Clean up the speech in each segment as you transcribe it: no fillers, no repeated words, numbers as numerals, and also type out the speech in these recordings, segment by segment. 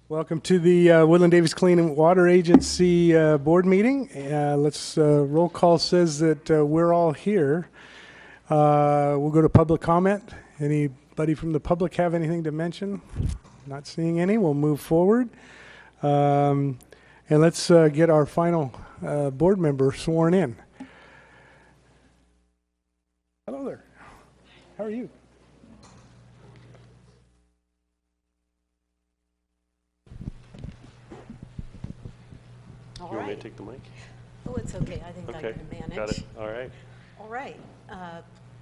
Welcome to the Woodland Davis Clean Water Agency board meeting. Roll call says that we're all here. We'll go to public comment. Anybody from the public have anything to mention? Not seeing any. We'll move forward. And let's get our final board member sworn in. Hello there. How are you? All you want me right. to take the mic? Oh, it's okay. I think I Okay, can manage. got it. All right. All right.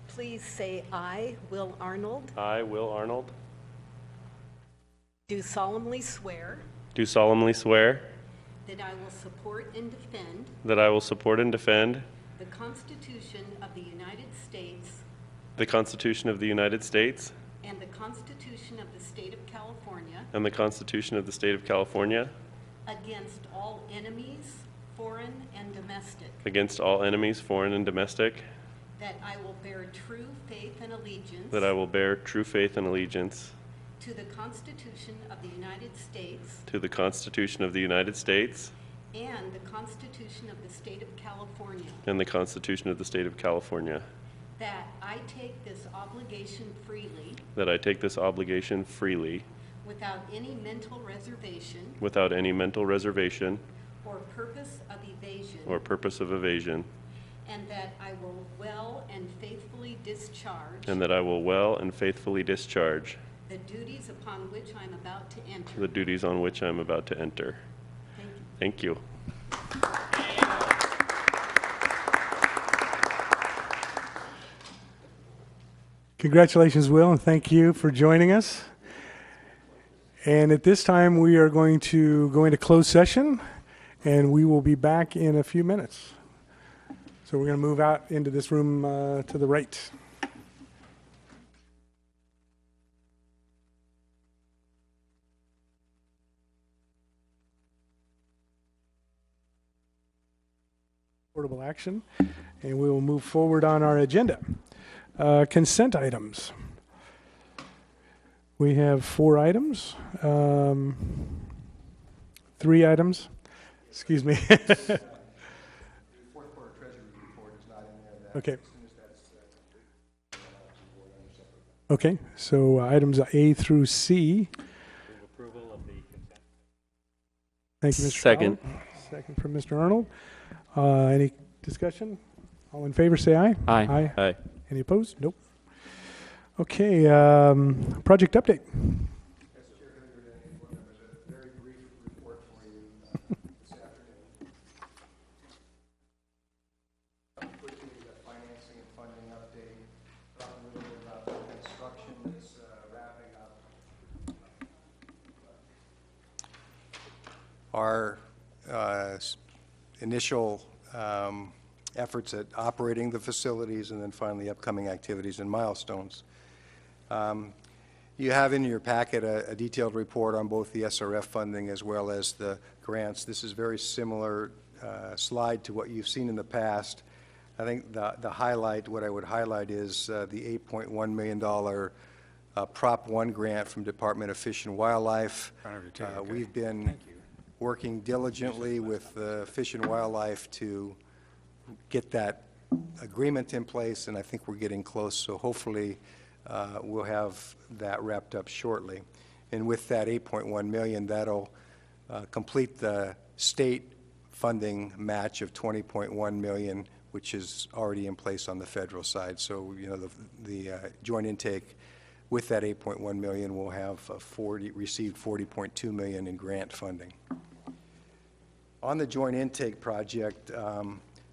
Please say I, Will Arnold, I, Will Arnold, do solemnly swear do solemnly swear that I will support and defend that I will support and defend the Constitution of the United States the Constitution of the United States and the Constitution of the State of California and the Constitution of the State of California against all enemies, foreign and domestic, against all enemies, foreign and domestic, that I will bear true faith and allegiance that I will bear true faith and allegiance to the Constitution of the United States to the Constitution of the United States and the Constitution of the State of California, and the Constitution of the State of California, that I take this obligation freely that I take this obligation freely without any mental reservation without any mental reservation or purpose of evasion, or purpose of evasion, and that I will well and faithfully discharge and that I will well and faithfully discharge the duties upon which I'm about to enter. the duties on which I am about to enter. Thank you. Thank you. Congratulations, Will, and thank you for joining us. And at this time, we are going to go into closed session, and we will be back in a few minutes. So we're going to move out into this room to the right. Portable action, and we will move forward on our agenda. Consent items. We have 4 items, 3 items. Excuse me. The fourth quarter treasury report is not in there. Okay. As soon as that's board under separate. Okay, so items A through C. Approval of the consent. Thank you, Mr. Second. Fowler. Second from Mr. Arnold. Any discussion? All in favor, say aye. Aye. Aye. Any opposed? Nope. Okay, project update. As Chair Hilliard and board members, a very brief report for you this afternoon. Quickly, the financing and funding update. Talk a little bit about the construction that's wrapping up. Our initial efforts at operating the facilities, and then finally upcoming activities and milestones. You have in your packet a detailed report on both the SRF funding as well as the grants. This is very similar slide to what you've seen in the past. I think the highlight, what I would highlight is the $8.1 million Prop 1 grant from Department of Fish and Wildlife. We've been working diligently with Fish and Wildlife to get that agreement in place, and I think we're getting close, so hopefully we'll have that wrapped up shortly. And with that $8.1 million, that'll complete the state funding match of $20.1 million, which is already in place on the federal side. So, you know, the joint intake with that $8.1 million will have received $40.2 million in grant funding. On the joint intake project,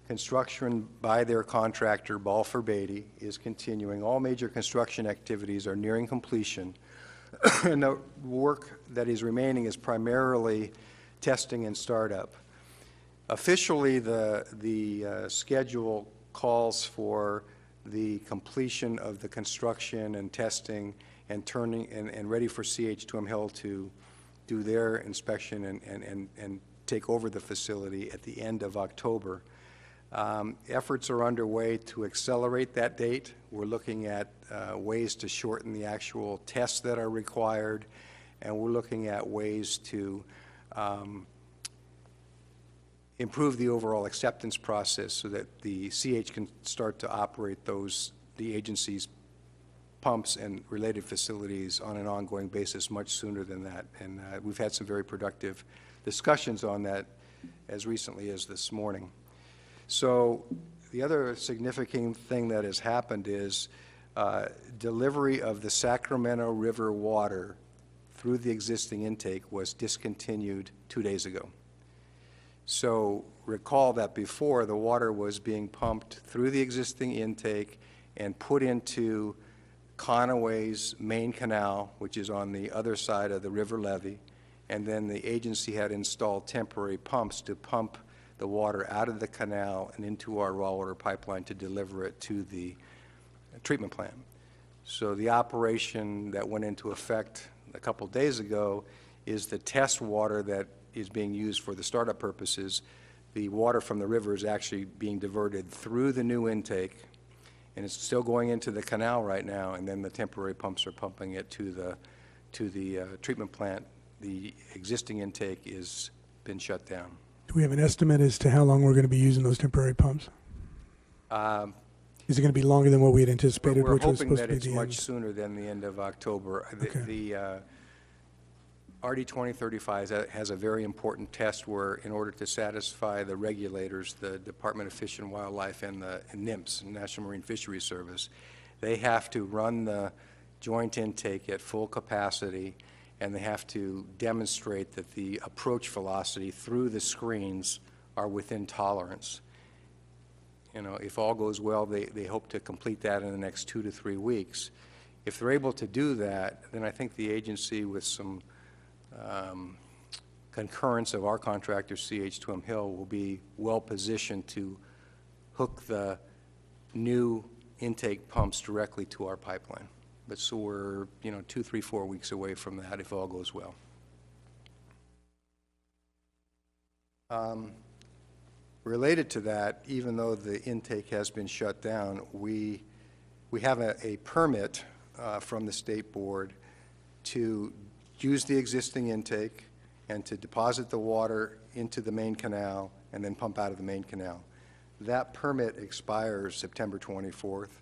construction by their contractor, Balfour Beatty, is continuing. All major construction activities are nearing completion. And the work that is remaining is primarily testing and startup. Officially, the schedule calls for the completion of the construction and testing and turning and ready for CH2M Hill to do their inspection and take over the facility at the end of October. Efforts are underway to accelerate that date. We're looking at ways to shorten the actual tests that are required and we're looking at ways to improve the overall acceptance process so that the CH can start to operate the agency's pumps and related facilities on an ongoing basis much sooner than that. And we've had some very productive discussions on that as recently as this morning. So the other significant thing that has happened is delivery of the Sacramento River water through the existing intake was discontinued 2 days ago. So recall that before, the water was being pumped through the existing intake and put into Conaway's main canal, which is on the other side of the river levee, and then the agency had installed temporary pumps to pump the water out of the canal and into our raw water pipeline to deliver it to the treatment plant. So the operation that went into effect a couple days ago is the test water that is being used for the startup purposes. The water from the river is actually being diverted through the new intake, and it's still going into the canal right now, and then the temporary pumps are pumping it to the treatment plant. The existing intake has been shut down. Do we have an estimate as to how long we're going to be using those temporary pumps? Is it going to be longer than what we had anticipated, We're which was hoping supposed that to be it's the much end? sooner than the end of October. Okay. The RD 2035 has a very important test where, in order to satisfy the regulators, the Department of Fish and Wildlife and NMFS, National Marine Fisheries Service, they have to run the joint intake at full capacity, and they have to demonstrate that the approach velocity through the screens are within tolerance. You know, if all goes well, they hope to complete that in the next 2 to 3 weeks. If they're able to do that, then I think the agency, with some concurrence of our contractor, CH2M Hill, will be well positioned to hook the new intake pumps directly to our pipeline. But so we're, 2, 3, 4 weeks away from that if all goes well. Related to that, even though the intake has been shut down, we have a permit from the State Board to use the existing intake and to deposit the water into the main canal and then pump out of the main canal. That permit expires September 24th,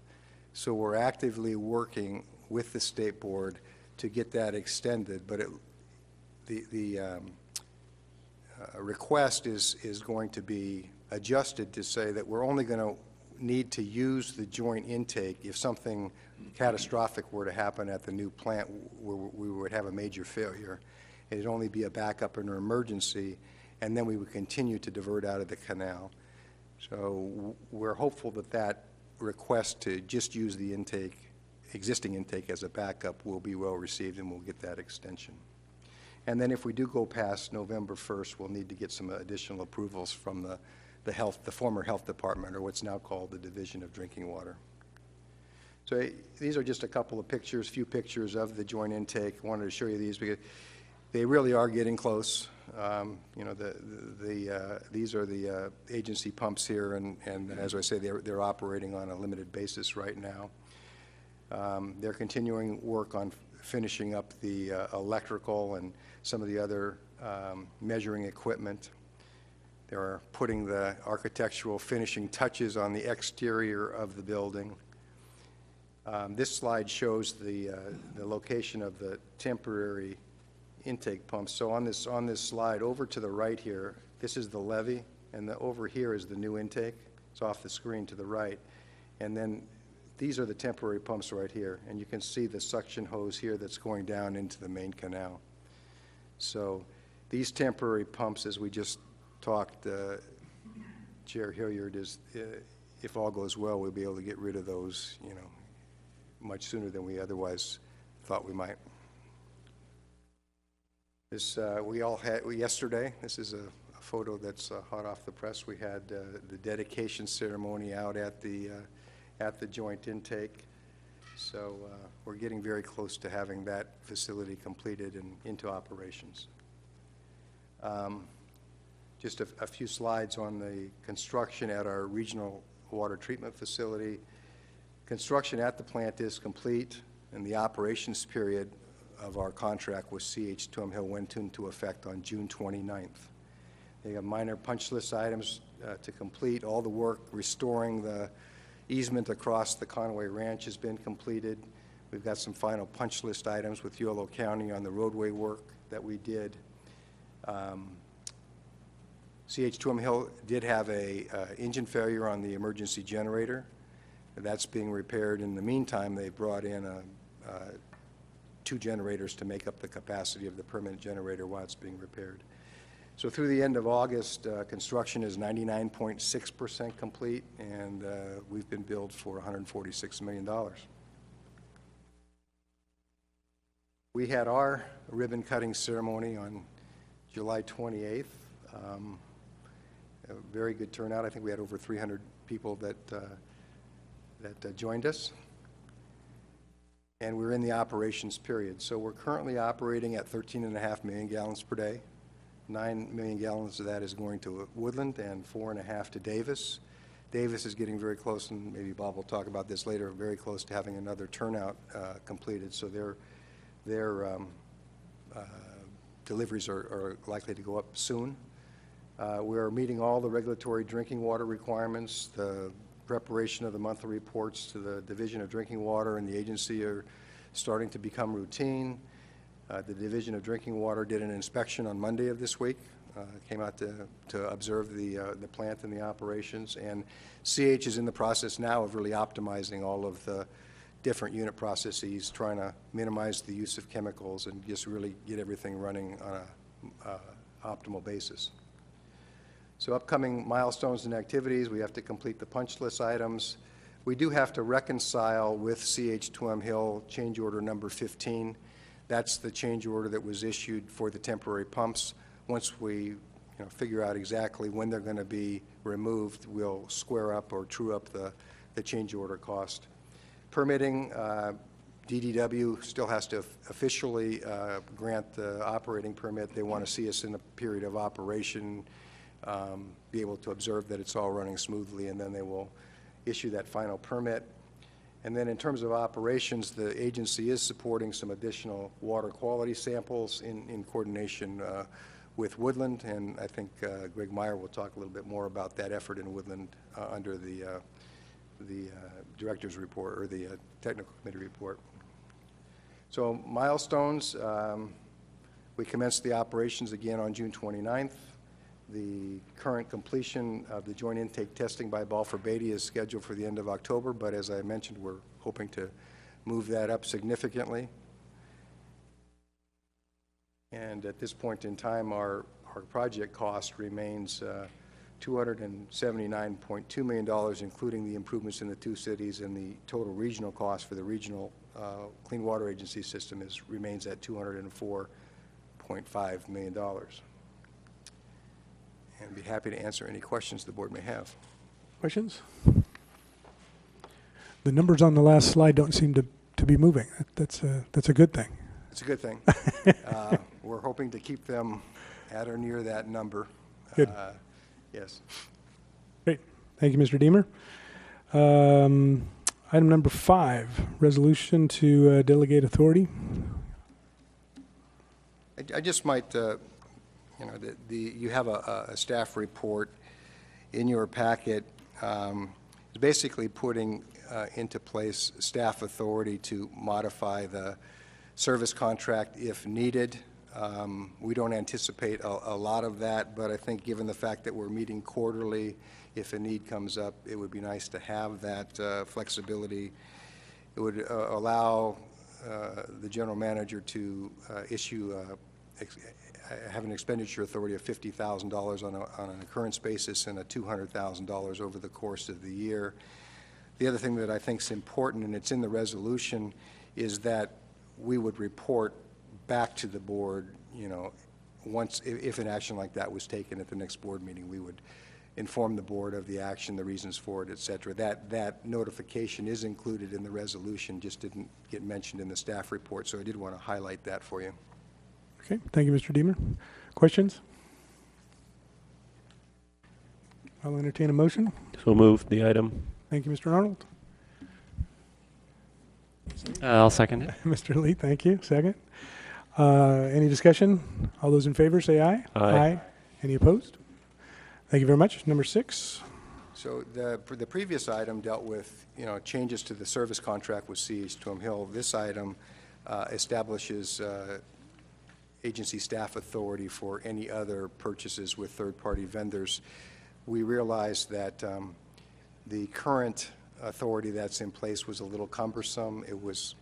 so we're actively working with the State Board to get that extended, but the request is going to be adjusted to say that we're only going to need to use the joint intake if something catastrophic were to happen at the new plant where we would have a major failure. It'd only be a backup in an emergency, and then we would continue to divert out of the canal. So we're hopeful that that request to just use the intake, existing intake as a backup, will be well received, and we'll get that extension. And then if we do go past November 1st, we'll need to get some additional approvals from the former health department, or what's now called the Division of Drinking Water. So these are just a couple of pictures, few pictures of the joint intake. I wanted to show you these because they really are getting close. These are the agency pumps here, and as I say, they're operating on a limited basis right now. They're continuing work on finishing up the electrical and some of the other measuring equipment. They're putting the architectural finishing touches on the exterior of the building. This slide shows the location of the temporary intake pumps. So on this slide, over to the right here, this is the levee, and over here is the new intake. It's off the screen to the right. And then these are the temporary pumps right here, and you can see the suction hose here that's going down into the main canal. So these temporary pumps, as we just talked, Chair Hilliard, is if all goes well, we'll be able to get rid of those, much sooner than we otherwise thought we might. This we all had yesterday. This is a photo that's hot off the press. We had the dedication ceremony out at the joint intake. So we're getting very close to having that facility completed and into operations. Just a few slides on the construction at our regional water treatment facility. Construction at the plant is complete, and the operations period of our contract with CH Tuam Hill went into effect on June 29th. They have minor punch list items to complete. All the work restoring the easement across the Conway Ranch has been completed. We've got some final punch list items with Yolo County on the roadway work that we did. CH Tuam Hill did have a engine failure on the emergency generator. That's being repaired. In the meantime, they brought in 2 generators to make up the capacity of the permanent generator while it's being repaired. So through the end of August, construction is 99.6% complete, and we've been billed for $146 million. We had our ribbon cutting ceremony on July 28th. A very good turnout. I think we had over 300 people that joined us. And we're in the operations period. So we're currently operating at 13.5 million gallons per day. 9 million gallons of that is going to Woodland and 4.5 to Davis. Davis is getting very close, and maybe Bob will talk about this later, very close to having another turnout completed. So their deliveries are likely to go up soon. We're meeting all the regulatory drinking water requirements. The preparation of the monthly reports to the Division of Drinking Water and the agency are starting to become routine. The Division of Drinking Water did an inspection on Monday of this week, came out to observe the plant and the operations, and CH is in the process now of really optimizing all of the different unit processes, trying to minimize the use of chemicals and just really get everything running on an optimal basis. So upcoming milestones and activities, we have to complete the punch list items. We do have to reconcile with CH Tuam Hill change order number 15. That's the change order that was issued for the temporary pumps. Once we figure out exactly when they're going to be removed, we'll square up or true up the change order cost. Permitting, DDW still has to officially grant the operating permit. They want to see us in a period of operation, be able to observe that it's all running smoothly, and then they will issue that final permit. And then in terms of operations, the agency is supporting some additional water quality samples in coordination with Woodland, and I think Greg Meyer will talk a little bit more about that effort in Woodland under the director's report, or the technical committee report. So milestones, we commenced the operations again on June 29th. The current completion of the joint intake testing by Balfour Beatty is scheduled for the end of October, but as I mentioned, we're hoping to move that up significantly. And at this point in time, our project cost remains $279.2 million, including the improvements in the 2 cities, and the total regional cost for the regional Clean Water Agency system remains at $204.5 million. And I'd be happy to answer any questions the board may have. Questions? The numbers on the last slide don't seem to be moving. That's a good thing. It's a good thing. We're hoping to keep them at or near that number. Good. Yes. Great. Thank you, Mr. Deemer. Item number 5, resolution to delegate authority. I just might, you have a staff report in your packet. It's basically putting into place staff authority to modify the service contract if needed. We don't anticipate a lot of that, but I think given the fact that we're meeting quarterly, if a need comes up, it would be nice to have that flexibility. It would allow the general manager to have an expenditure authority of $50,000 on an occurrence basis and a $200,000 over the course of the year. The other thing that I think is important, and it's in the resolution, is that we would report back to the board, once, if an action like that was taken at the next board meeting, we would inform the board of the action, the reasons for it, et cetera. That notification is included in the resolution, just didn't get mentioned in the staff report, so I did want to highlight that for you. Okay. Thank you, Mr. Deemer. Questions? I'll entertain a motion. So moved, the item. Thank you, Mr. Arnold. I'll second it. Mr. Lee, thank you. Second. Any discussion? All those in favor say aye. Aye. Any opposed? Thank you very much. Number 6. So the previous item dealt with, changes to the service contract with CH Twin Hill. This item establishes agency staff authority for any other purchases with third-party vendors. We realized that the current authority that's in place was a little cumbersome. It was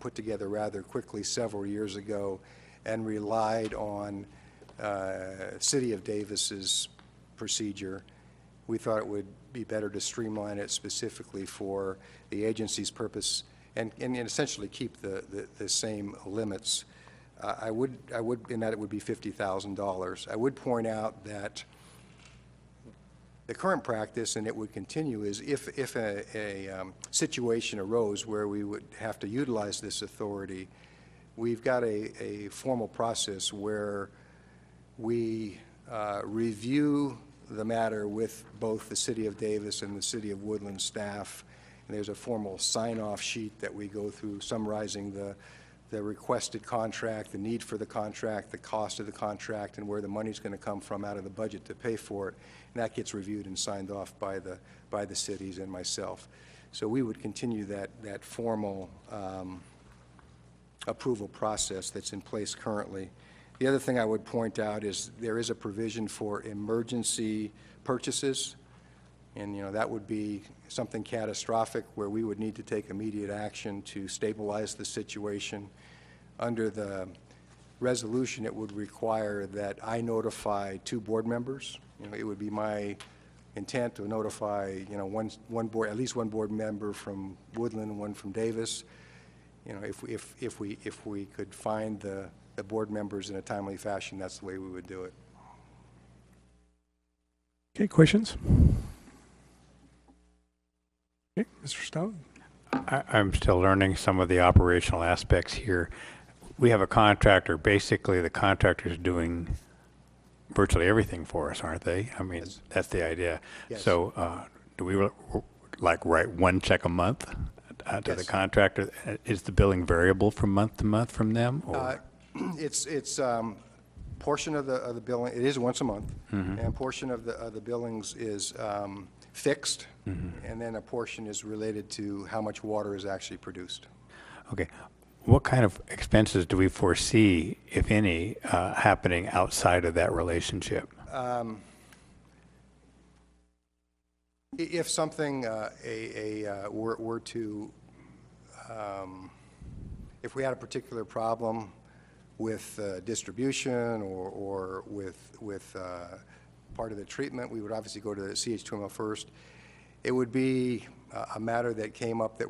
put together rather quickly several years ago and relied on City of Davis's procedure. We thought it would be better to streamline it specifically for the agency's purpose and essentially keep the same limits. I would, in that it would be $50,000. I would point out that the current practice, and it would continue, is if a situation arose where we would have to utilize this authority, we've got a formal process where we review the matter with both the City of Davis and the City of Woodland staff, and there's a formal sign-off sheet that we go through summarizing the requested contract, the need for the contract, the cost of the contract, and where the money's going to come from out of the budget to pay for it. And that gets reviewed and signed off by the cities and myself. So we would continue that formal approval process that's in place currently. The other thing I would point out is there is a provision for emergency purchases, and that would be something catastrophic where we would need to take immediate action to stabilize the situation. Under the resolution, it would require that I notify 2 board members. It would be my intent to notify one board, at least one board member from Woodland and one from Davis. If we could find the board members in a timely fashion, that's the way we would do it. Okay, questions? Okay, Mr. Stone. I'm still learning some of the operational aspects here. We have a contractor. Basically, the contractor is doing virtually everything for us, aren't they? I mean, Yes. that's the idea. Yes. So do we write one check a month to the Yes. contractor? Is the billing variable from month to month from them? Or? It's portion of the billing. It is once a month, and portion of the billings is fixed, and then a portion is related to how much water is actually produced. Okay. What kind of expenses do we foresee, if any, happening outside of that relationship? If something were to, if we had a particular problem with distribution or with part of the treatment, we would obviously go to the CH2ML first. It would be a matter that came up that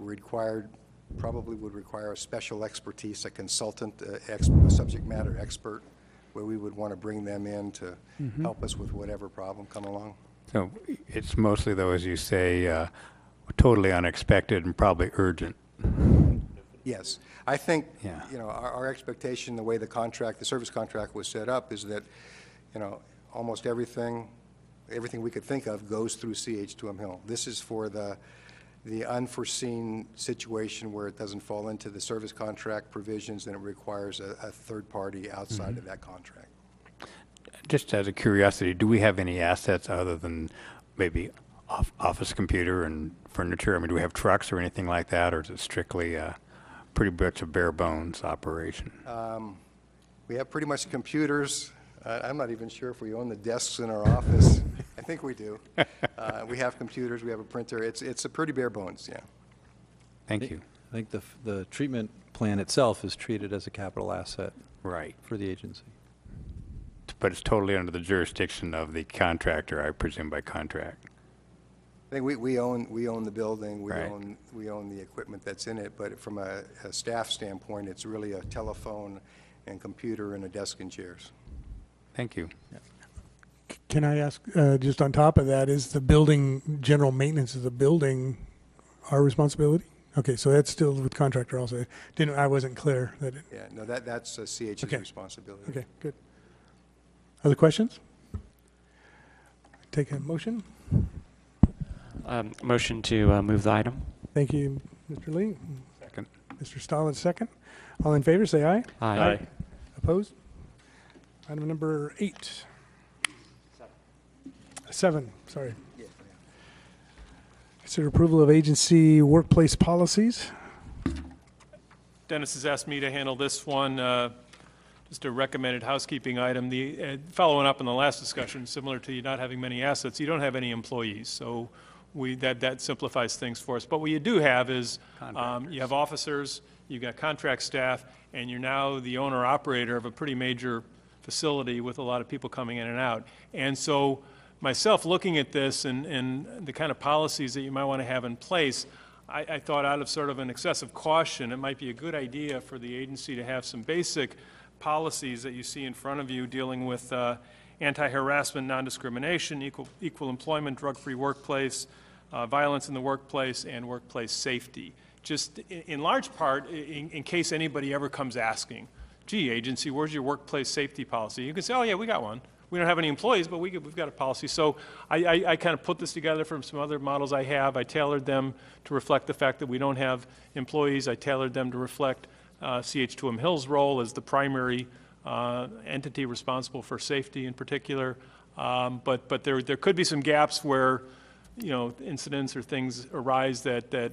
probably would require a special expertise, a consultant, a subject matter expert, where we would want to bring them in to help us with whatever problem come along. So it's mostly, though, as you say, totally unexpected and probably urgent. Yes. I think, Yeah. our expectation, the way the service contract was set up, is that, almost everything we could think of goes through CH2ML. This is for the unforeseen situation where it doesn't fall into the service contract provisions and it requires a third party outside of that contract. Just out of curiosity, do we have any assets other than maybe office computer and furniture? I mean, do we have trucks or anything like that, or is it strictly pretty much a bare bones operation? We have pretty much computers. I'm not even sure if we own the desks in our office. I think we do. We have computers, we have a printer. It's a pretty bare bones, yeah. Thank you. I think the treatment plan itself is treated as a capital asset Right. for the agency. But it's totally under the jurisdiction of the contractor, I presume, by contract. I think we own the building, Right. we own the equipment that's in it, but from a staff standpoint, it's really a telephone and computer and a desk and chairs. Thank you. Can I ask, just on top of that, is the building, general maintenance of the building our responsibility? Okay, so that's still with contractor also. I wasn't clear that it, Yeah, no, that's CH's Okay. responsibility. okay, good. Other questions? Take a motion. Motion to move the item. Thank you, Mr. Lee. Second. Mr. Stalin, second. All in favor, say aye. Aye. Opposed? Item number 8. 7, sorry. Consider approval of agency workplace policies. Dennis has asked me to handle this one, just a recommended housekeeping item. Following up on the last discussion, similar to you not having many assets, you don't have any employees, so that simplifies things for us. But what you do have is you have officers, you've got contract staff, and you're now the owner-operator of a pretty major facility with a lot of people coming in and out. And so myself looking at this and the kind of policies that you might want to have in place, I thought out of sort of an excessive caution, it might be a good idea for the agency to have some basic policies that you see in front of you dealing with anti-harassment, non-discrimination, equal employment, drug-free workplace, violence in the workplace, and workplace safety. Just in large part, in case anybody ever comes asking, gee, agency, where's your workplace safety policy? You can say, oh, yeah, we got one. We don't have any employees, but we've got a policy. So I kind of put this together from some other models I have. I tailored them to reflect the fact that we don't have employees. I tailored them to reflect CH2M Hill's role as the primary entity responsible for safety in particular. But there could be some gaps where, you know, incidents or things arise that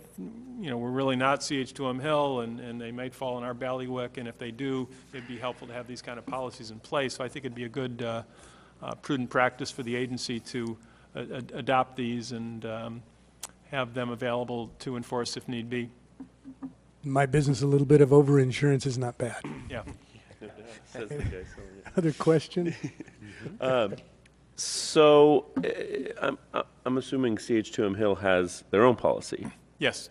you know, we're really not CH2M Hill, and they might fall in our bailiwick, and if they do, it'd be helpful to have these kind of policies in place. So I think it'd be a good, prudent practice for the agency to adopt these and have them available to enforce if need be. My business, a little bit of overinsurance is not bad. Yeah. Says the guy selling it. Other questions? So I'm assuming CH2M Hill has their own policy. Yes.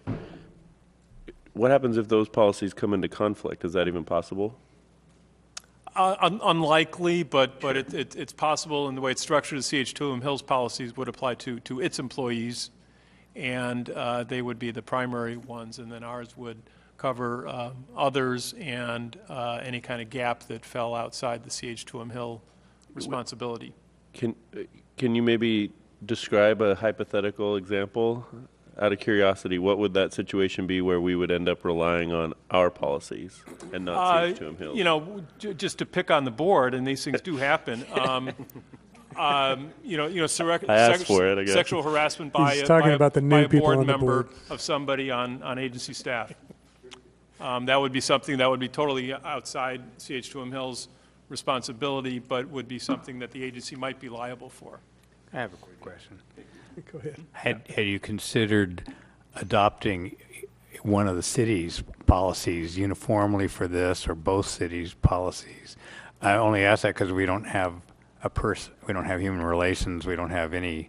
What happens if those policies come into conflict? Is that even possible? Unlikely, but it's possible in the way it's structured. CH2M Hill's policies would apply to its employees, and they would be the primary ones, and then ours would cover others and any kind of gap that fell outside the CH2M Hill responsibility. Can you maybe describe a hypothetical example? Out of curiosity, what would that situation be where we would end up relying on our policies and not CH2M Hill? You know, just to pick on the board, and these things do happen. You know, sexual harassment by He's talking about the new people board on the member board. of somebody on agency staff. That would be something that would be totally outside CH2M Hill's responsibility, but would be something that the agency might be liable for. I have a quick question. Go ahead. Had you considered adopting one of the city's policies uniformly for this, or both cities' policies? I only ask that because we don't have we don't have human relations, we don't have a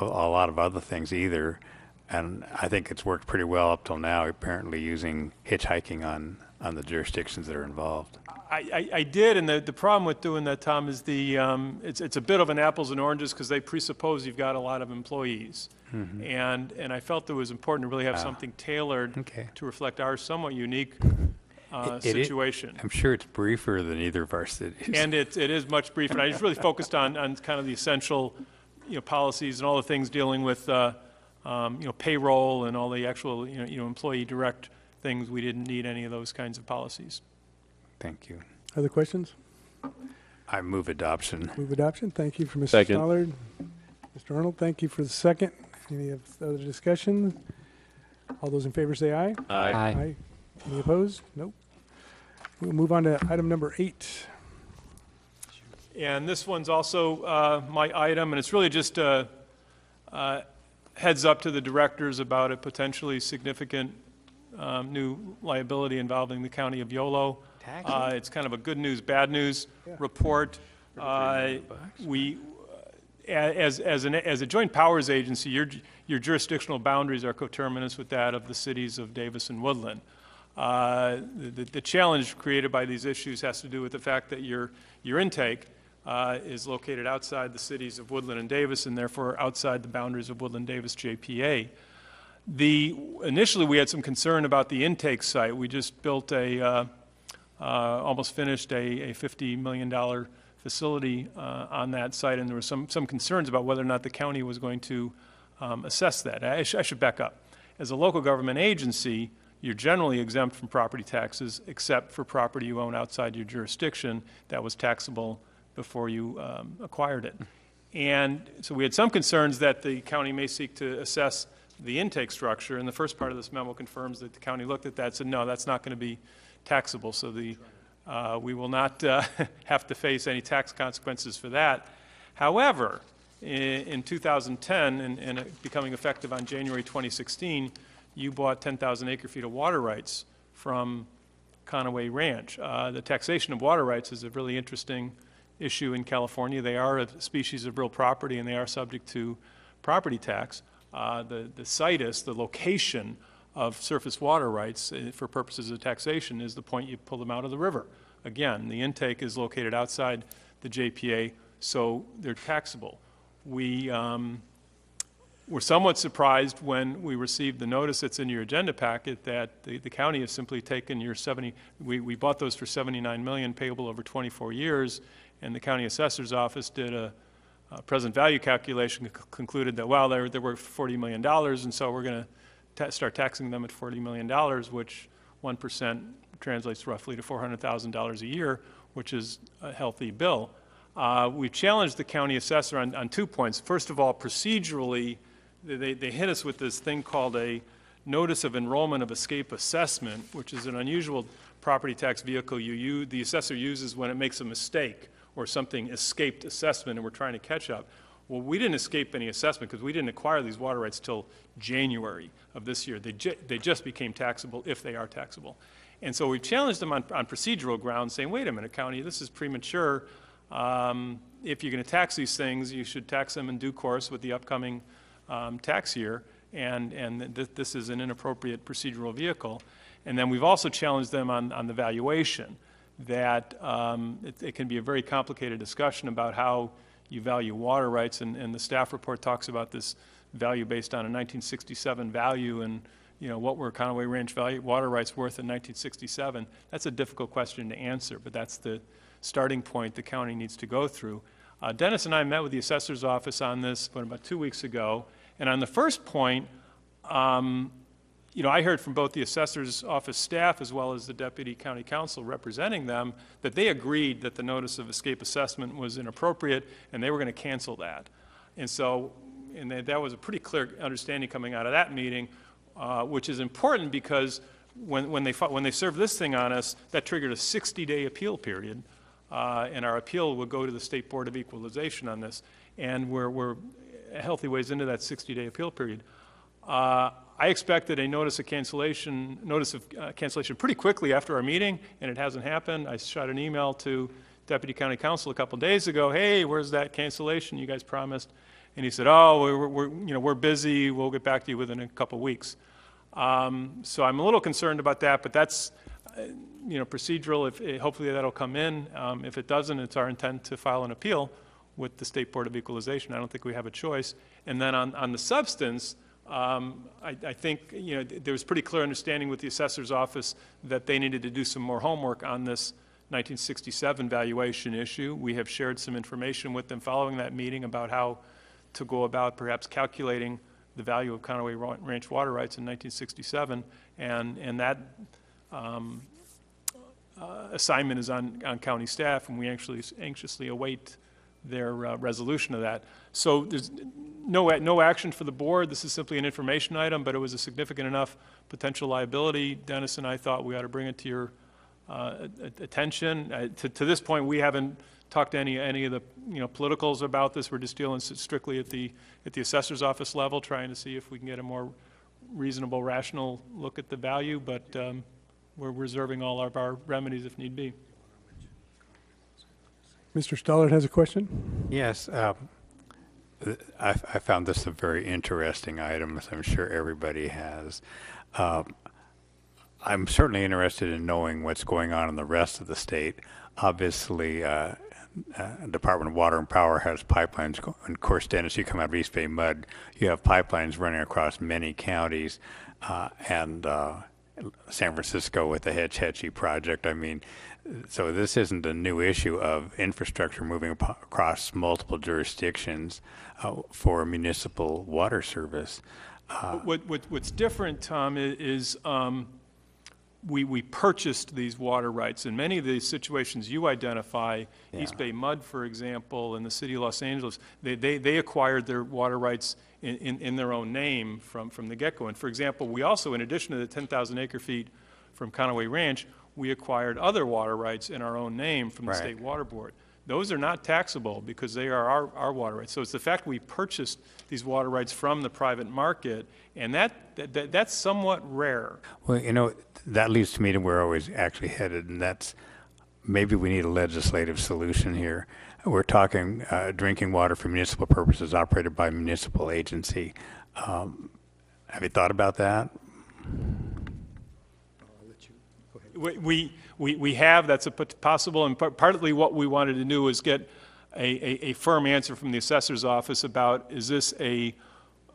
lot of other things either, and I think it's worked pretty well up till now, apparently using hitchhiking on the jurisdictions that are involved. I did, and the problem with doing that, Tom, is it's a bit of an apples and oranges because they presuppose you've got a lot of employees, and I felt it was important to really have something tailored to reflect our somewhat unique situation. I'm sure it's briefer than either of our cities. And it is much briefer. And I just really focused on kind of the essential, you know, policies and all the things dealing with you know, payroll and all the actual you know employee direct things. We didn't need any of those kinds of policies. Thank you. Other questions? I move adoption. Move adoption. Thank you for Mr. Second. Stollard. Mr. Arnold, thank you for the second. Any other discussion? All those in favor say aye. Aye. Any opposed? Nope. We'll move on to item number 8. And this one's also my item, and it's really just a heads up to the directors about a potentially significant new liability involving the county of Yolo. It's kind of a good news, bad news report. We, as a joint powers agency, your jurisdictional boundaries are coterminous with that of the cities of Davis and Woodland. The challenge created by these issues has to do with the fact that your intake is located outside the cities of Woodland and Davis, and therefore outside the boundaries of Woodland Davis JPA. Initially, we had some concern about the intake site. We just built almost finished a $50 million facility on that site, and there were some concerns about whether or not the county was going to assess that. I should back up. As a local government agency, you're generally exempt from property taxes, except for property you own outside your jurisdiction that was taxable before you acquired it. And so we had some concerns that the county may seek to assess the intake structure, and the first part of this memo confirms that the county looked at that and said, no, that's not going to be taxable, so we will not have to face any tax consequences for that. However, in 2010, and becoming effective on January 2016, you bought 10,000 acre-feet of water rights from Conaway Ranch. The taxation of water rights is a really interesting issue in California. They are a species of real property, and they are subject to property tax. The situs, the location of surface water rights for purposes of taxation is the point you pull them out of the river. Again, the intake is located outside the JPA, so they're taxable. We were somewhat surprised when we received the notice that's in your agenda packet that the county has simply taken your we bought those for $79 million payable over 24 years, and the county assessor's office did a present value calculation, concluded that, well, they're worth $40 million, and so we're going to start taxing them at $40 million, which 1% translates roughly to $400,000 a year, which is a healthy bill. We've challenged the county assessor on 2 points. First of all, procedurally, they hit us with this thing called a notice of enrollment of escape assessment, which is an unusual property tax vehicle the assessor uses when it makes a mistake or something escaped assessment and we're trying to catch up. Well, we didn't escape any assessment because we didn't acquire these water rights till January of this year. They just became taxable if they are taxable. And so we challenged them on procedural grounds, saying, wait a minute, county, this is premature. If you're going to tax these things, you should tax them in due course with the upcoming tax year, and this is an inappropriate procedural vehicle. And then we've also challenged them on the valuation, that it can be a very complicated discussion about how you value water rights, and the staff report talks about this value based on a 1967 value, and what were Conaway Ranch water rights worth in 1967? That's a difficult question to answer, but that's the starting point the county needs to go through. Dennis and I met with the assessor's office on this about 2 weeks ago, and on the first point, I heard from both the assessor's office staff as well as the deputy county counsel representing them that they agreed that the notice of escape assessment was inappropriate and they were going to cancel that. And so, that was a pretty clear understanding coming out of that meeting, which is important because when they served this thing on us, that triggered a 60-day appeal period, and our appeal would go to the State Board of Equalization on this, and we're a healthy ways into that 60-day appeal period. I expected a notice of cancellation pretty quickly after our meeting, and it hasn't happened. I shot an email to Deputy County Counsel a couple days ago. Hey, where's that cancellation you guys promised? And he said, oh, we're busy. We'll get back to you within a couple weeks. So I'm a little concerned about that, but that's procedural. Hopefully that'll come in. If it doesn't, it's our intent to file an appeal with the State Board of Equalization. I don't think we have a choice. And then on the substance, I think there was pretty clear understanding with the assessor's office that they needed to do some more homework on this 1967 valuation issue. We have shared some information with them following that meeting about how to go about perhaps calculating the value of Conaway Ranch water rights in 1967, and that assignment is on county staff, and we actually anxiously await their resolution of that. So there's no action for the board. This is simply an information item, but it was a significant enough potential liability. Dennis and I thought we ought to bring it to your attention. To this point, we haven't talked to any of the politicals about this. We're just dealing strictly at the assessor's office level, trying to see if we can get a more reasonable, rational look at the value, but we're reserving all of our remedies if need be. Mr. Stollard has a question? Yes. I found this a very interesting item, as I'm sure everybody has. I'm certainly interested in knowing what's going on in the rest of the state. Obviously, Department of Water and Power has pipelines. Of course, Dennis, you come out of East Bay Mud, you have pipelines running across many counties, and San Francisco with the Hetch Hetchy project. I mean, so this isn't a new issue of infrastructure moving across multiple jurisdictions for municipal water service. What's different, Tom, is we purchased these water rights. In many of the situations you identify, Yeah. East Bay Mud, for example, and the city of Los Angeles, they acquired their water rights in their own name from the get-go. And for example, we also, in addition to the 10,000 acre feet from Conaway Ranch, we acquired other water rights in our own name from the Right. State Water Board. Those are not taxable because they are our water rights. So it's the fact we purchased these water rights from the private market, and that's somewhat rare. Well, you know, that leads to me to where I was actually headed, and that's maybe we need a legislative solution here. We're talking drinking water for municipal purposes operated by a municipal agency. Have you thought about that? We have, that's a possible, and partly what we wanted to do was get a firm answer from the assessor's office about, is this a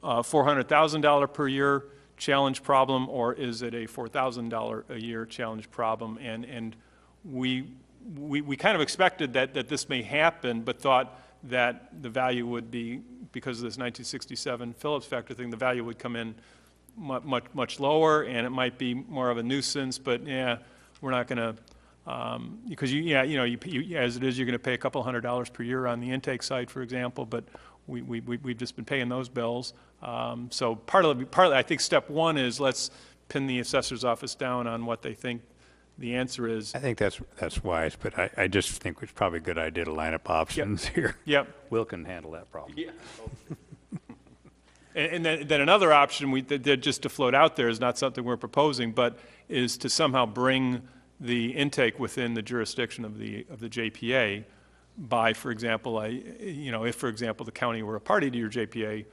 $400,000 per year challenge problem, or is it a $4,000 a year challenge problem? And we kind of expected that this may happen, but thought that the value would be, because of this 1967 Phillips factor thing, the value would come in much lower, and it might be more of a nuisance. But yeah, we're not going to, because as it is, you're going to pay a couple $100 per year on the intake site, for example. But we've just been paying those bills. So partly, I think step one is let's pin the assessor's office down on what they think the answer is. I think that's wise, but I just think it's probably a good idea to line up options here. Yep. Will can handle that problem. Yeah. And then another option that just to float out there is not something we're proposing, but is to somehow bring the intake within the jurisdiction of the JPA by, for example, if for example the county were a party to your JPA,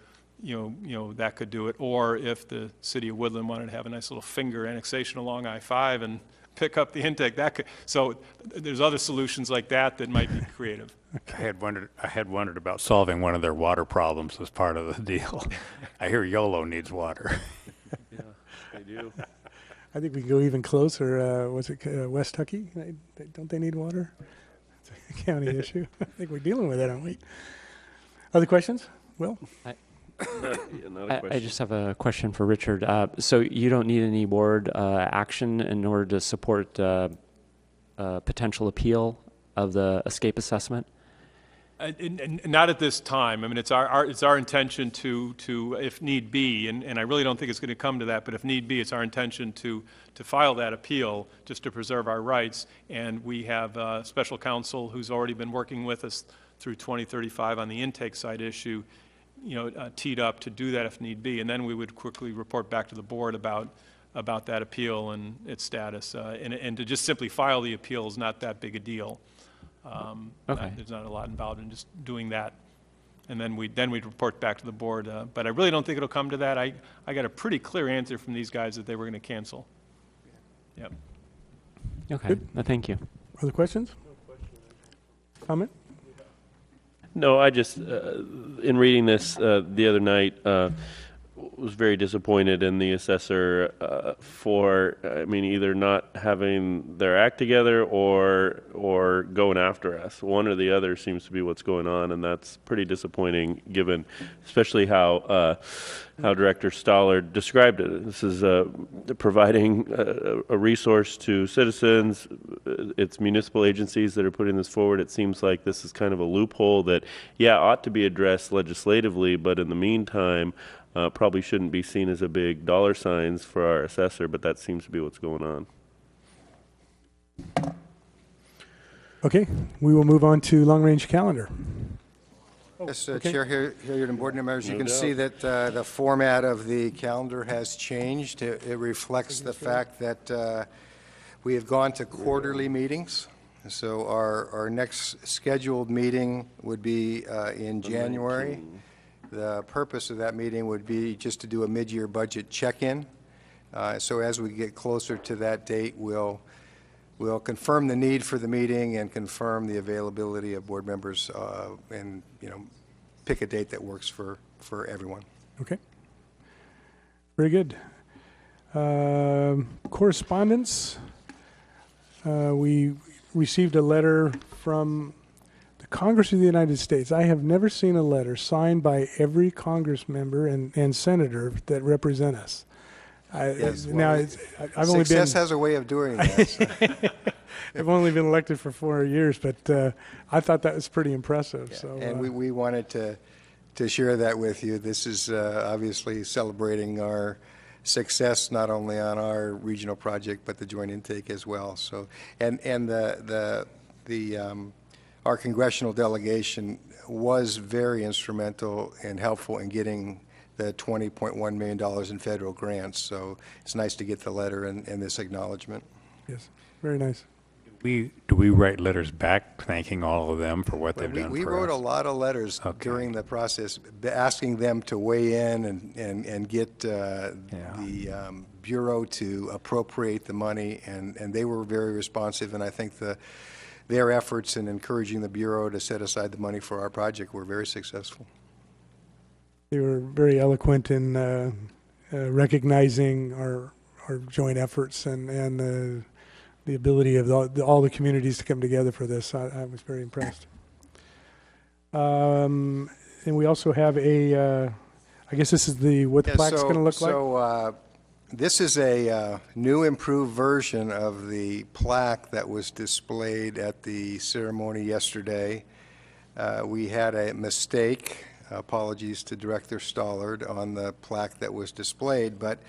that could do it. Or if the city of Woodland wanted to have a nice little finger annexation along I-5 and pick up the intake, that could. So there's other solutions like that might be creative. I had wondered about solving one of their water problems as part of the deal. I hear YOLO needs water. Yeah, they do. I think we can go even closer. Was it West Tucky? Don't they need water? It's a county issue. I think we're dealing with that, aren't we? Other questions? Will? I just have a question for Richard. So you don't need any board action in order to support potential appeal of the escape assessment? Not at this time. I mean, it's our intention to if need be, and I really don't think it's going to come to that, but if need be, it's our intention to file that appeal just to preserve our rights. And we have a special counsel who's already been working with us through 2035 on the intake site issue, teed up to do that if need be. And then we would quickly report back to the board about that appeal and its status. And to just simply file the appeal is not that big a deal. Okay. There's not a lot involved in just doing that. And then we'd report back to the board. But I really don't think it'll come to that. I got a pretty clear answer from these guys that they were going to cancel. Yep. Okay. Good. Thank you. Other questions? Comment? No, I just, in reading this the other night, was very disappointed in the assessor for, either not having their act together or going after us. One or the other seems to be what's going on, and that's pretty disappointing given especially how Director Stoller described it. This is providing a resource to citizens. It's municipal agencies that are putting this forward. It seems like this is kind of a loophole that, ought to be addressed legislatively, but in the meantime, probably shouldn't be seen as a big dollar signs for our assessor, but that seems to be what's going on. Okay, we will move on to long-range calendar. Yes, okay. Chair, Hilliard and board members, you No can doubt. see that the format of the calendar has changed. It reflects the fact that we have gone to quarterly meetings. So our next scheduled meeting would be in January. The purpose of that meeting would be just to do a mid-year budget check-in. So as we get closer to that date, we'll confirm the need for the meeting and confirm the availability of board members and, pick a date that works for everyone. Okay. Very good. Correspondence. We received a letter from the Congress of the United States. I have never seen a letter signed by every Congress member and senator that represent us. Yes, Now, well, I've only been Success has a way of doing that. So. I've only been elected for 4 years, but I thought that was pretty impressive. Yeah, So, and we wanted to share that with you. This is obviously celebrating our success not only on our regional project but the joint intake as well. So, and our congressional delegation was very instrumental and helpful in getting the $20.1 million in federal grants. So it's nice to get the letter and this acknowledgement. yes, very nice. Do we write letters back thanking all of them for what they've done We for wrote us? a lot of letters during the process, asking them to weigh in and get the Bureau to appropriate the money, and they were very responsive, and I think their efforts in encouraging the Bureau to set aside the money for our project were very successful. They were very eloquent in recognizing our joint efforts and the ability of all the communities to come together for this. I was very impressed. And we also have I guess this is what the plaque's going to look like? So this is a new improved version of the plaque that was displayed at the ceremony yesterday. We had a mistake, apologies to Director Stollard, on the plaque that was displayed, but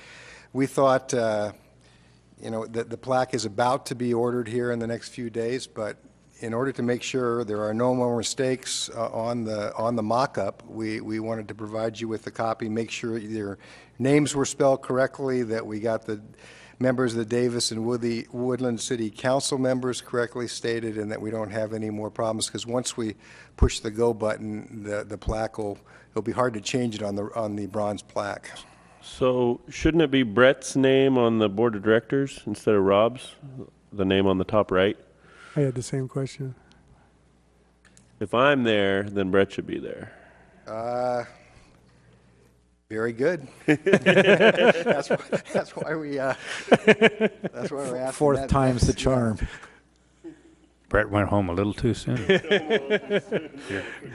we thought that the plaque is about to be ordered here in the next few days, but in order to make sure there are no more mistakes on the mock-up, we wanted to provide you with a copy, make sure your names were spelled correctly, that we got the members of the Davis and Woodland City Council members correctly stated, and that we don't have any more problems, because once we push the go button, the plaque it'll be hard to change it on the bronze plaque. So shouldn't it be Brett's name on the board of directors instead of Rob's, the name on the top right? I had the same question. If I'm there, then Brett should be there. Very good. That's why we're asking. Fourth time's the charm. Brett went home a little too soon.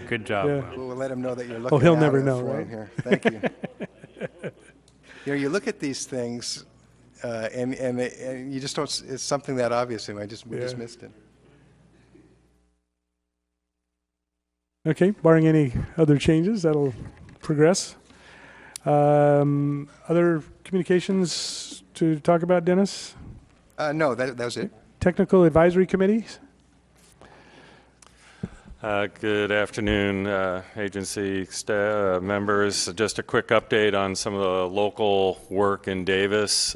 Good job. Yeah. Will. We'll let him know that you're looking. He'll out never of the know, throne right? Here. Thank you. You look at these things, and you just don't. It's something that obvious, and we just missed it. Okay, barring any other changes, that'll progress. Other communications to talk about, Dennis? No, that was it. Technical advisory committees? Good afternoon, agency staff, members. Just a quick update on some of the local work in Davis.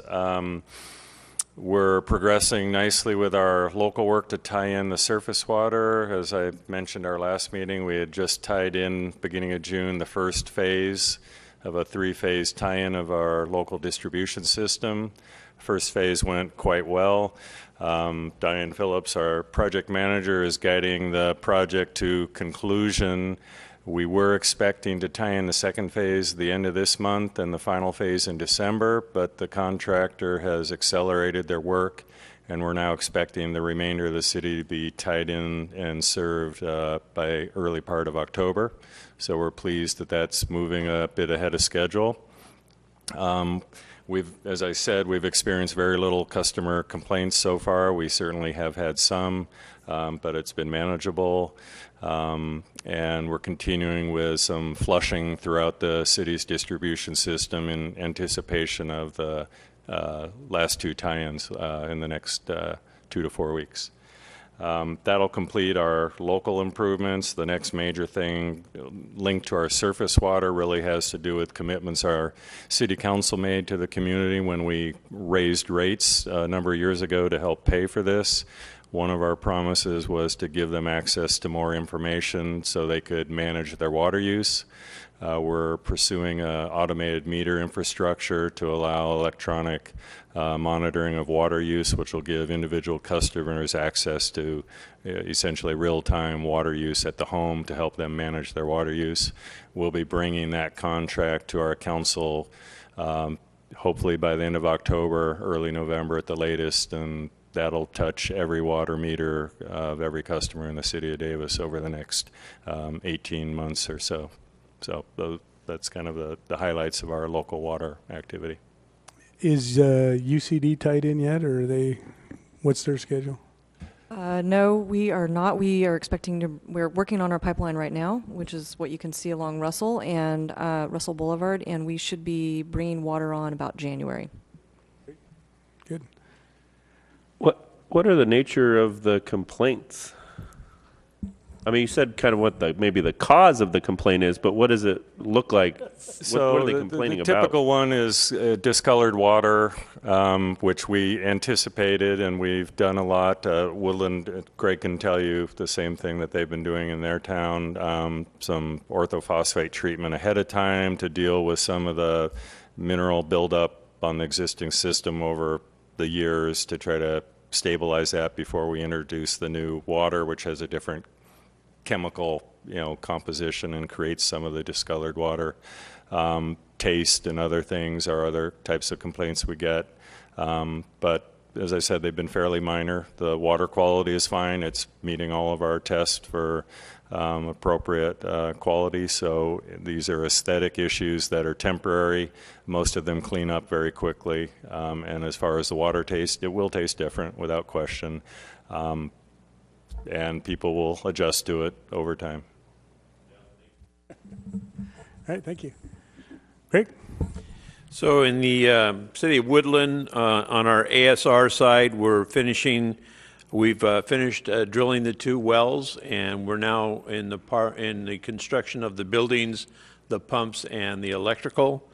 We're progressing nicely with our local work to tie in the surface water. As I mentioned our last meeting, we had just tied in, beginning of June, the first phase of a 3-phase tie-in of our local distribution system. First phase went quite well. Diane Phillips, our project manager, is guiding the project to conclusion. We were expecting to tie in the second phase at the end of this month and the final phase in December, but the contractor has accelerated their work, and we're now expecting the remainder of the city to be tied in and served by early part of October. So we're pleased that that's moving a bit ahead of schedule. As I said, we've experienced very little customer complaints so far. We certainly have had some, but it's been manageable. And we're continuing with some flushing throughout the city's distribution system in anticipation of the last 2 tie-ins in the next 2 to 4 weeks. That'll complete our local improvements. The next major thing linked to our surface water really has to do with commitments our city council made to the community when we raised rates a number of years ago to help pay for this. One of our promises was to give them access to more information so they could manage their water use. We're pursuing an automated meter infrastructure to allow electronic monitoring of water use, which will give individual customers access to essentially real-time water use at the home to help them manage their water use. We'll be bringing that contract to our council hopefully by the end of October, early November at the latest, and that'll touch every water meter of every customer in the city of Davis over the next 18 months or so. So that's kind of the highlights of our local water activity. Is UCD tied in yet, or are they, what's their schedule? No, we are not. We're working on our pipeline right now, which is what you can see along Russell and Russell Boulevard, and we should be bringing water on about January. Good. What are the nature of the complaints? I mean, you said kind of what maybe the cause of the complaint is, but what does it look like? What are they complaining the about? typical one is discolored water, which we anticipated, and we've done a lot. Woodland, Greg can tell you the same thing that they've been doing in their town, some orthophosphate treatment ahead of time to deal with some of the mineral buildup on the existing system over the years to try to stabilize that before we introduce the new water, which has a different chemical, composition and creates some of the discolored water. Taste and other things are other types of complaints we get. But as I said, they've been fairly minor. The water quality is fine. It's meeting all of our tests for appropriate quality. So these are aesthetic issues that are temporary. Most of them clean up very quickly. And as far as the water taste, it will taste different without question. And people will adjust to it over time. All right, thank you. Greg? So in the city of Woodland, on our ASR side, we've finished drilling the 2 wells, and we're now in the construction of the buildings, the pumps, and the electrical.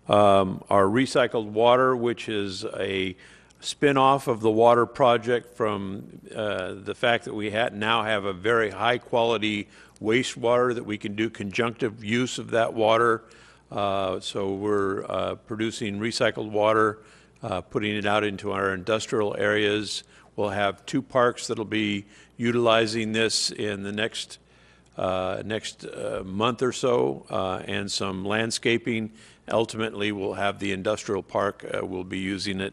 Our recycled water, which is a spin-off of the water project from the fact that we now have a very high-quality wastewater that we can do conjunctive use of that water. So we're producing recycled water, putting it out into our industrial areas. We'll have 2 parks that'll be utilizing this in the next month or so, and some landscaping. Ultimately, we'll have the industrial park. We'll be using it.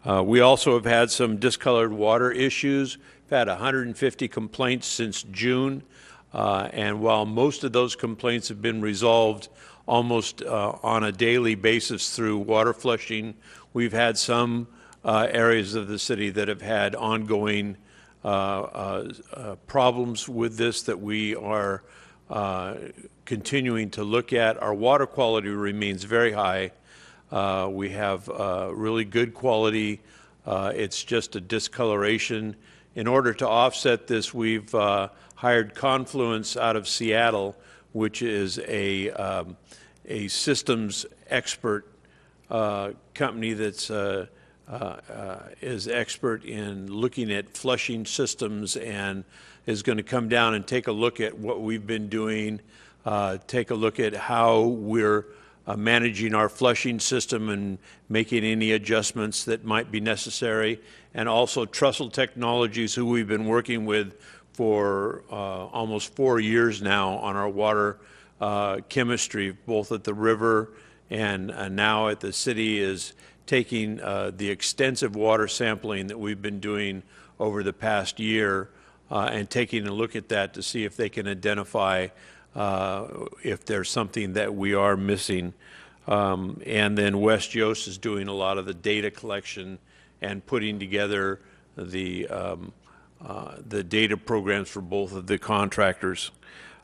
We also have had some discolored water issues. We've had 150 complaints since June, and while most of those complaints have been resolved almost on a daily basis through water flushing, we've had some areas of the city that have had ongoing problems with this that we are continuing to look at. Our water quality remains very high. We have really good quality. It's just a discoloration. In order to offset this, we've hired Confluence out of Seattle, which is a systems expert company that's is expert in looking at flushing systems, and is going to come down and take a look at what we've been doing, take a look at how we're managing our flushing system and making any adjustments that might be necessary. And also Trussell Technologies, who we've been working with for almost 4 years now on our water chemistry, both at the river and now at the city, is taking the extensive water sampling that we've been doing over the past year and taking a look at that to see if they can identify if there's something that we are missing. And then West Yost is doing a lot of the data collection and putting together the data programs for both of the contractors.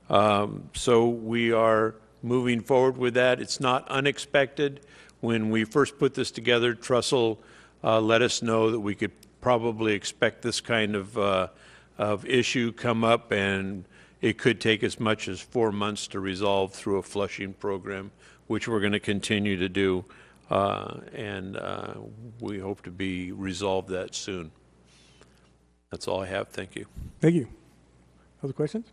So we are moving forward with that. It's not unexpected. When we first put this together, Trussell let us know that we could probably expect this kind of issue come up, and it could take as much as 4 months to resolve through a flushing program, which we're going to continue to do, and we hope to be resolved that soon. That's all I have. Thank you. Thank you. Other questions?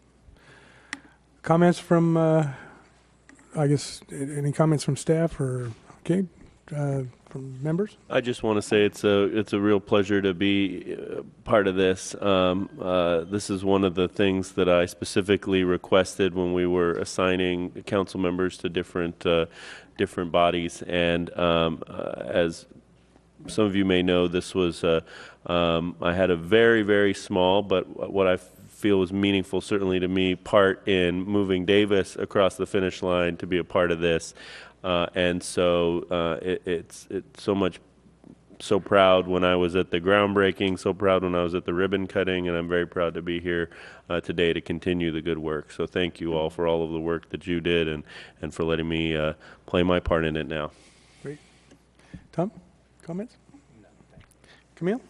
Comments from, I guess, any comments from staff or, okay, from members? I just want to say it's a real pleasure to be part of this. This is one of the things that I specifically requested when we were assigning council members to different bodies. And as some of you may know, this was I had a very, very small, but what I feel was meaningful, certainly to me, part in moving Davis across the finish line to be a part of this. And so it's so much so proud when I was at the groundbreaking, so proud when I was at the ribbon cutting, and I'm very proud to be here today to continue the good work. So thank you all for all of the work that you did and for letting me play my part in it now. Great. Tom, comments? No. Camille?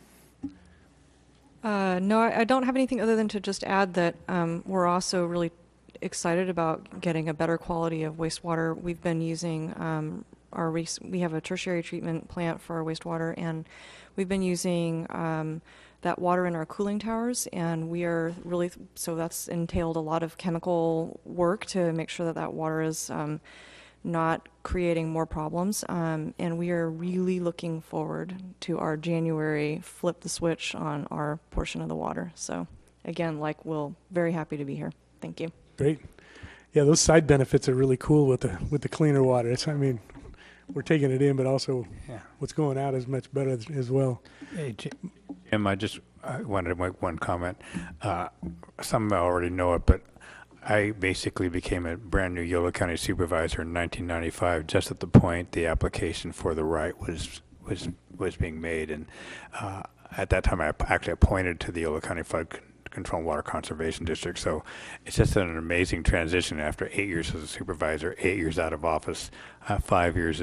No, I don't have anything other than to just add that we're also really excited about getting a better quality of wastewater. We've been using we have a tertiary treatment plant for our wastewater, and we've been using that water in our cooling towers, and we are really, so that's entailed a lot of chemical work to make sure that that water is not creating more problems, and we are really looking forward to our January flip the switch on our portion of the water. So again, we're very happy to be here. Thank you. Great. Yeah, those side benefits are really cool with the cleaner water. I mean, we're taking it in, but also what's going out is much better as well. Hey, Jim, I wanted to make one comment. Some already know it, but I basically became a brand new Yolo County supervisor in 1995, just at the point the application for the right was being made, and at that time I actually appointed to the Yolo County Flood Control and Water Conservation District. So it's just an amazing transition after 8 years as a supervisor, 8 years out of office, 5 years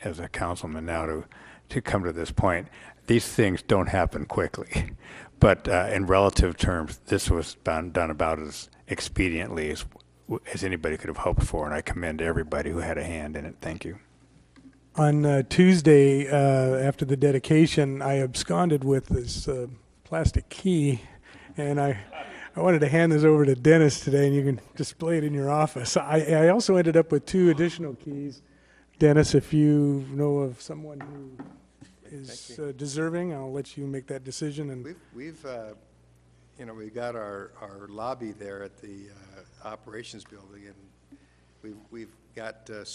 as a councilman now to come to this point. These things don't happen quickly, but in relative terms, this was done about as expediently as anybody could have hoped for, and I commend everybody who had a hand in it. Thank you. On Tuesday, after the dedication, I absconded with this plastic key, and I wanted to hand this over to Dennis today, and you can display it in your office. I also ended up with 2 additional keys. Dennis, if you know of someone who is deserving, I'll let you make that decision. And we've got our lobby there at the operations building, and we've gotten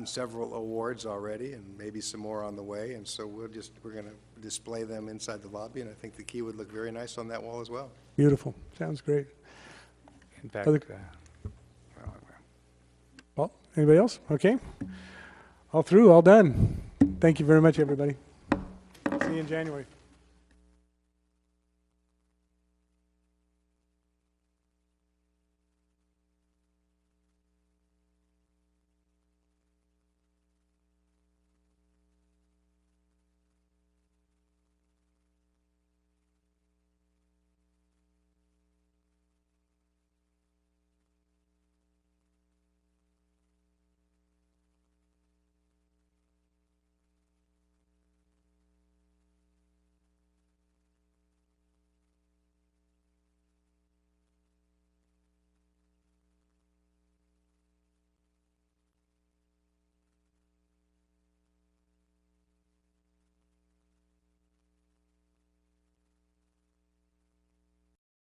several awards already, and maybe some more on the way. And so we're going to display them inside the lobby, and I think the key would look very nice on that wall as well. Beautiful. Sounds great. In fact, well, anybody else? Okay. All through, all done. Thank you very much, everybody. See you in January.